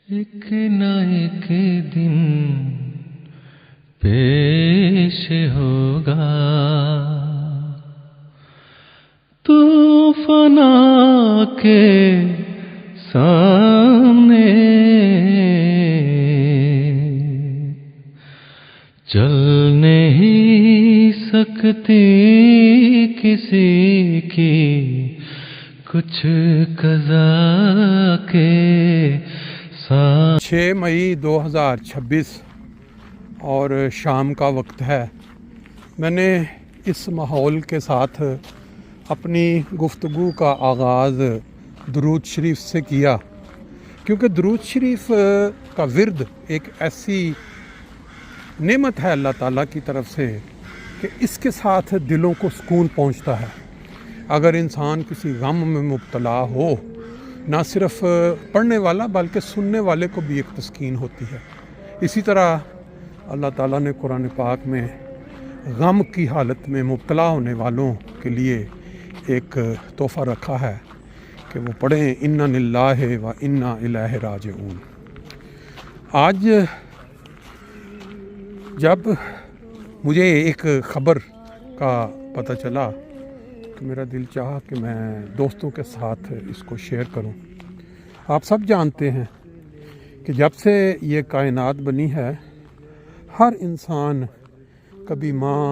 ایک نہ ایک دن پیش ہوگا تو فنا کے سامنے چل نہیں سکتی کسی کی کچھ قضا کے ساتھ۔ 6 مئی 2026 اور شام کا وقت ہے۔ میں نے اس ماحول کے ساتھ اپنی گفتگو کا آغاز درود شریف سے کیا، کیونکہ درود شریف کا ورد ایک ایسی نعمت ہے اللہ تعالیٰ کی طرف سے کہ اس کے ساتھ دلوں کو سکون پہنچتا ہے۔ اگر انسان کسی غم میں مبتلا ہو، نہ صرف پڑھنے والا بلکہ سننے والے کو بھی ایک تسکین ہوتی ہے۔ اسی طرح اللہ تعالیٰ نے قرآن پاک میں غم کی حالت میں مبتلا ہونے والوں کے لیے ایک تحفہ رکھا ہے کہ وہ پڑھیں انا للہ و انا الیہ راجعون۔ آج جب مجھے ایک خبر کا پتہ چلا تو میرا دل چاہا کہ میں دوستوں کے ساتھ اس کو شیئر کروں۔ آپ سب جانتے ہیں کہ جب سے یہ کائنات بنی ہے، ہر انسان کبھی ماں،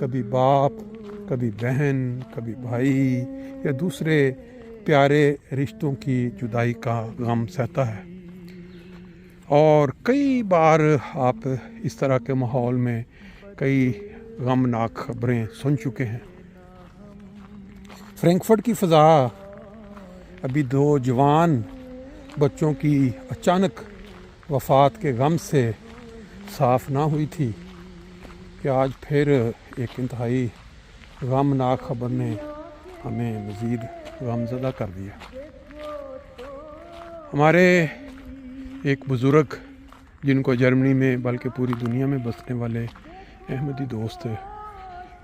کبھی باپ، کبھی بہن، کبھی بھائی یا دوسرے پیارے رشتوں کی جدائی کا غم سہتا ہے، اور کئی بار آپ اس طرح کے ماحول میں کئی غمناک خبریں سن چکے ہیں۔ فرینکفرٹ کی فضا ابھی 2 جوان بچوں کی اچانک وفات کے غم سے صاف نہ ہوئی تھی کہ آج پھر ایک انتہائی غمناک خبر نے ہمیں مزید غمزدہ کر دیا۔ ہمارے ایک بزرگ جن کو جرمنی میں بلکہ پوری دنیا میں بسنے والے احمدی دوست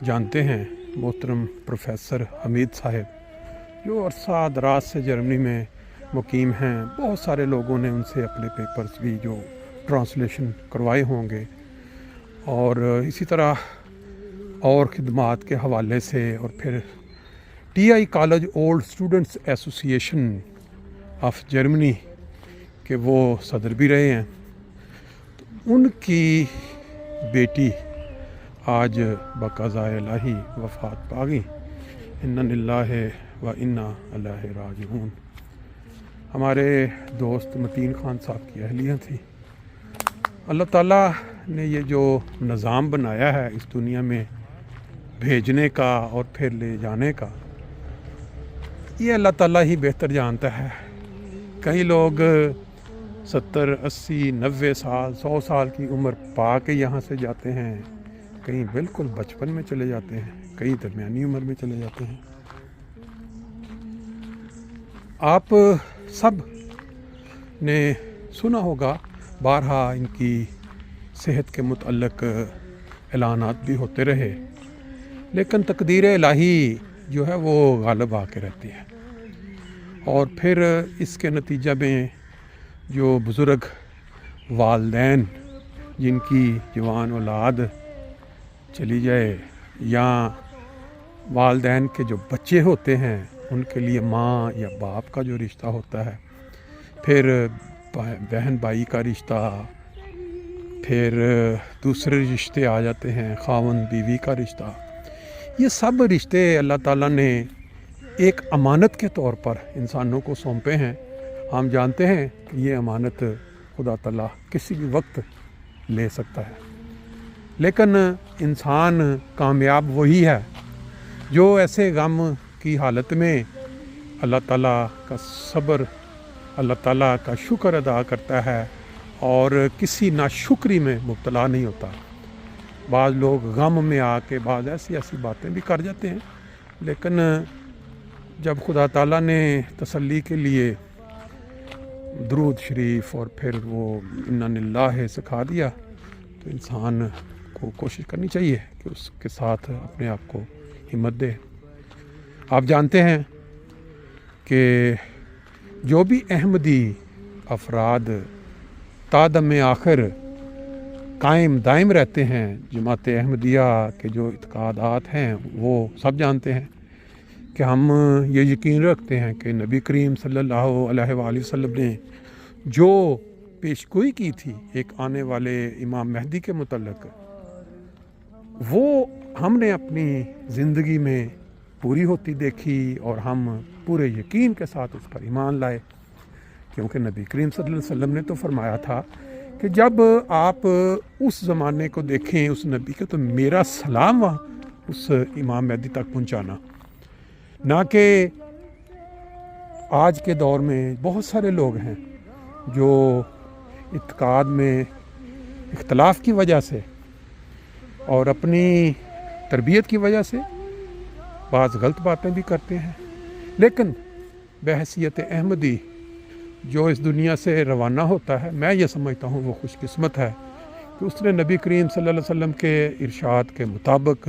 جانتے ہیں، محترم پروفیسر حمید صاحب، جو عرصہ دراز سے جرمنی میں مقیم ہیں۔ بہت سارے لوگوں نے ان سے اپنے پیپرز بھی جو ٹرانسلیشن کروائے ہوں گے، اور اسی طرح اور خدمات کے حوالے سے، اور پھر T I college old students ایسوسی ایشن آف جرمنی کہ وہ صدر بھی رہے ہیں۔ تو ان کی بیٹی آج بقضاء الہی وفات پا گئی۔ انا للہ و انا الیہ راجعون۔ ہمارے دوست متین خان صاحب کی اہلیہ تھی۔ اللہ تعالیٰ نے یہ جو نظام بنایا ہے اس دنیا میں بھیجنے کا اور پھر لے جانے کا، یہ اللہ تعالیٰ ہی بہتر جانتا ہے۔ کئی لوگ 70، 80، 90 سال، 100 سال کی عمر پا کے یہاں سے جاتے ہیں، کہیں بالکل بچپن میں چلے جاتے ہیں، کئی درمیانی عمر میں چلے جاتے ہیں۔ آپ سب نے سنا ہوگا، بارہا ان کی صحت کے متعلق اعلانات بھی ہوتے رہے، لیکن تقدیر الہی جو ہے وہ غالب آ کے رہتی ہے، اور پھر اس کے نتیجہ میں جو بزرگ والدین جن کی جوان اولاد چلی جائے، یا والدین کے جو بچے ہوتے ہیں ان کے لیے ماں یا باپ کا جو رشتہ ہوتا ہے، پھر بہن بھائی کا رشتہ، پھر دوسرے رشتے آ جاتے ہیں، خاوند بیوی کا رشتہ، یہ سب رشتے اللہ تعالیٰ نے ایک امانت کے طور پر انسانوں کو سونپے ہیں۔ ہم جانتے ہیں کہ یہ امانت خدا تعالیٰ کسی بھی وقت لے سکتا ہے، لیکن انسان کامیاب وہی ہے جو ایسے غم کی حالت میں اللہ تعالیٰ کا صبر، اللہ تعالیٰ کا شکر ادا کرتا ہے اور کسی ناشکری میں مبتلا نہیں ہوتا۔ بعض لوگ غم میں آ کے بعض ایسی باتیں بھی کر جاتے ہیں، لیکن جب خدا تعالیٰ نے تسلی کے لیے درود شریف اور پھر وہ انا للہ سکھا دیا، تو انسان کو کوشش کرنی چاہیے کہ اس کے ساتھ اپنے آپ کو ہمت دے۔ آپ جانتے ہیں کہ جو بھی احمدی افراد तादम आखिर कायम दायम रहते हैं। जमात अहमदिया के जो इत्कादात हैं वो सब जानते हैं कि हम ये यकीन रखते हैं कि नबी करीम सल्लल्लाहु अलैहि वसल्लम ने जो पेशगोई की थी एक आने वाले इमाम मेहदी के मुतल्लिक़, वो हमने अपनी ज़िंदगी में पूरी होती देखी और हम पूरे यकीन के साथ उस पर ईमान लाए। क्योंकि नबी करीम सल्लल्लाहु अलैहि वसल्लम ने तो फरमाया था कि जब आप उस ज़माने को देखें उस नबी के, तो मेरा सलाम वहाँ उस इमाम मेहदी तक पहुँचाना। ना कि आज के दौर में बहुत सारे लोग हैं जो इत्काद में इख्तलाफ की वजह से और अपनी तरबियत की वजह से बाज़ गलत बातें भी करते हैं, लेकिन बहैसियत अहमदी जो इस दुनिया से रवाना होता है, मैं ये समझता हूँ वो खुशकिस्मत है कि उसने नबी करीम सल्लल्लाहु अलैहि वसल्लम के इरशाद के मुताबिक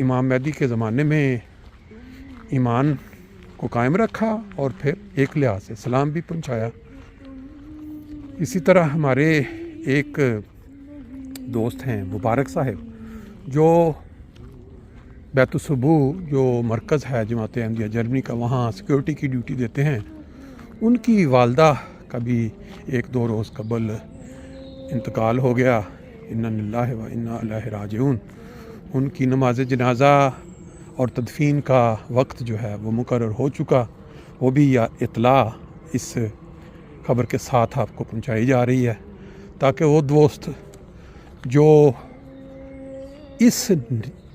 इमाम मेहदी के ज़माने में ईमान को कायम रखा और फिर एक लिहाज से सलाम भी पहुँचाया। इसी तरह हमारे एक दोस्त हैं मुबारक साहब, जो बैतुस्सुबूह जो मरकज़ है जमात अहमदिया जर्मनी का, वहाँ सिक्योरिटी की ड्यूटी देते हैं। उनकी वालदा का भी एक दो रोज़ कबल इंतकाल हो गया। इन्ना लिल्लाहि व इन्ना इलैहि राजिऊन। उनकी नमाज जनाज़ा और तदफीन का वक्त जो है वो मुकर्रर हो चुका, वो भी या इतला इस खबर के साथ आपको पहुंचाई जा रही है, ताकि वो दोस्त जो इस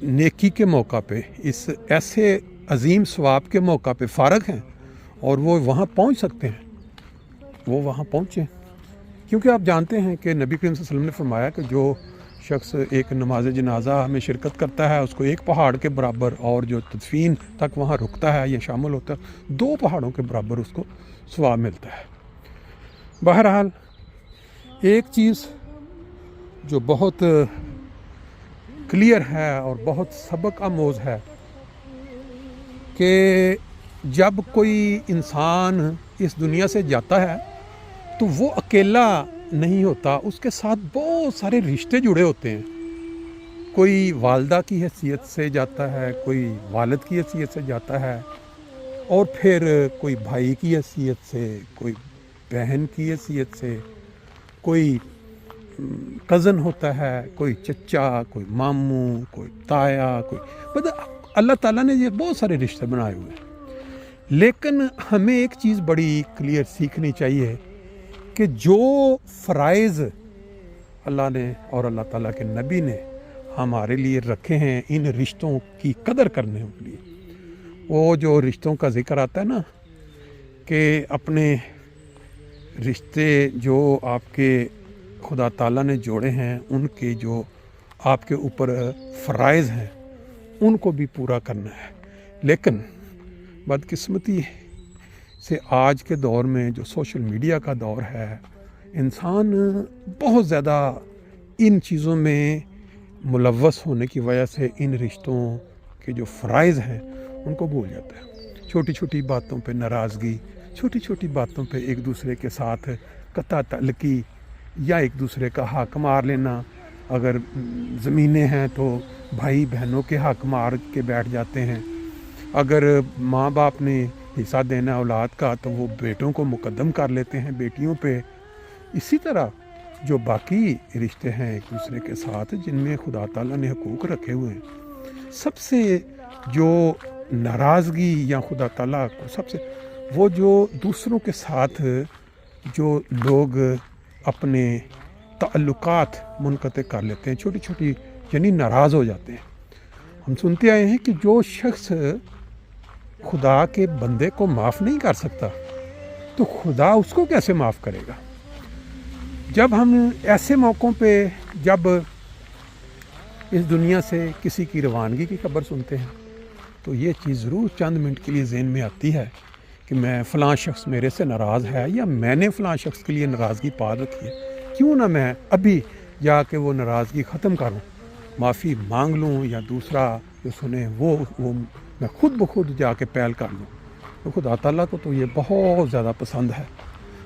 नेकी के मौका पे, इस ऐसे अजीम सवाब के मौका पे फ़ारग हैं और वो वहाँ पहुँच सकते हैं, वो वहाँ पहुँचें। क्योंकि आप जानते हैं कि नबी करीम सल्लल्लाहु अलैहि वसल्लम ने फरमाया कि जो शख्स एक नमाज जनाज़ा में शिरकत करता है उसको एक पहाड़ के बराबर, और जो तदफीन तक वहाँ रुकता है या शामिल होता है 2 पहाड़ों के बराबर उसको सवाब मिलता है। बहरहाल एक चीज़ जो बहुत क्लियर है और बहुत सबक आमोज़ है कि जब कोई इंसान इस दुनिया से जाता है तो वो अकेला नहीं होता, उसके साथ बहुत सारे रिश्ते जुड़े होते हैं। कोई वालदा की हैसियत से जाता है, कोई वालिद की हैसियत से जाता है, और फिर कोई भाई की हैसियत से, कोई बहन की हैसियत से, कोई कज़न होता है, कोई चचा, कोई मामू, कोई ताया, कोई मतलब अल्लाह ताला ने ये बहुत सारे रिश्ते बनाए हुए हैं। लेकिन हमें एक चीज़ बड़ी क्लियर सीखनी चाहिए कि जो फ़राइज़ अल्लाह ने और अल्लाह ताला के नबी ने हमारे लिए रखे हैं इन रिश्तों की कदर करने के लिए, वो जो रिश्तों का ज़िक्र आता है ना कि अपने रिश्ते जो आपके खुदा ताला ने जोड़े हैं उनके जो आपके ऊपर फ़राइज़ हैं उनको भी पूरा करना है। लेकिन बदकिस्मती से आज के दौर में जो सोशल मीडिया का दौर है, इंसान बहुत ज़्यादा इन चीज़ों में मुलव्वस होने की वजह से इन रिश्तों के जो फ़राइज़ हैं उनको भूल जाता है। छोटी छोटी बातों पे नाराज़गी, छोटी छोटी बातों पे एक दूसरे के साथ कता तल्की या एक दूसरे का हक मार लेना। अगर ज़मीनें हैं तो भाई बहनों के हक मार के बैठ जाते हैं। अगर माँ बाप ने हिस्सा देना औलाद का तो वो बेटों को मुकद्दम कर लेते हैं बेटियों पे। इसी तरह जो बाकी रिश्ते हैं एक दूसरे के साथ जिनमें खुदा ताला ने हुकूक रखे हुए हैं, सबसे जो नाराज़गी या खुदा ताला को सबसे वो जो दूसरों के साथ जो लोग अपने ताल्लुकात मुनक़ते कर लेते हैं, छोटी छोटी यानी नाराज़ हो जाते हैं। हम सुनते आए हैं कि जो शख्स खुदा के बंदे को माफ़ नहीं कर सकता तो खुदा उसको कैसे माफ़ करेगा। जब हम ऐसे मौक़ों पे जब इस दुनिया से किसी की रवानगी की खबर सुनते हैं तो ये चीज़ ज़रूर चंद मिनट के लिए ज़हन में आती है कि मैं फ़लाँ शख्स मेरे से नाराज़ है या मैंने फ़लाँ शख्स के लिए नाराज़गी पाल रखी है, क्यों ना मैं अभी जाके वो नाराज़गी ख़त्म करूं, माफ़ी मांग लूं, या दूसरा जो सुने वो मैं खुद ब खुद जाके पहल कर लूं। तो खुदा ताला को तो ये बहुत ज़्यादा पसंद है।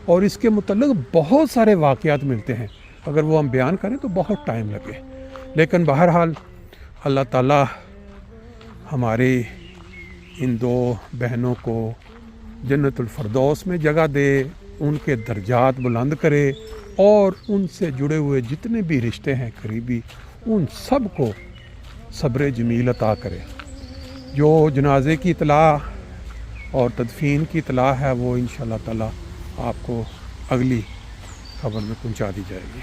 اور اس کے متعلق بہت سارے واقعات ملتے ہیں، اگر وہ ہم بیان کریں تو بہت ٹائم لگے، لیکن بہرحال اللہ تعالیٰ ہمارے ان دو بہنوں کو جنت الفردوس میں جگہ دے، ان کے درجات بلند کرے، اور ان سے جڑے ہوئے جتنے بھی رشتے ہیں قریبی، ان سب کو صبر جمیل عطا کرے۔ جو جنازے کی اطلاع اور تدفین کی اطلاع ہے وہ انشاءاللہ تعالیٰ آپ کو اگلی خبر میں پہنچا دی جائے گی۔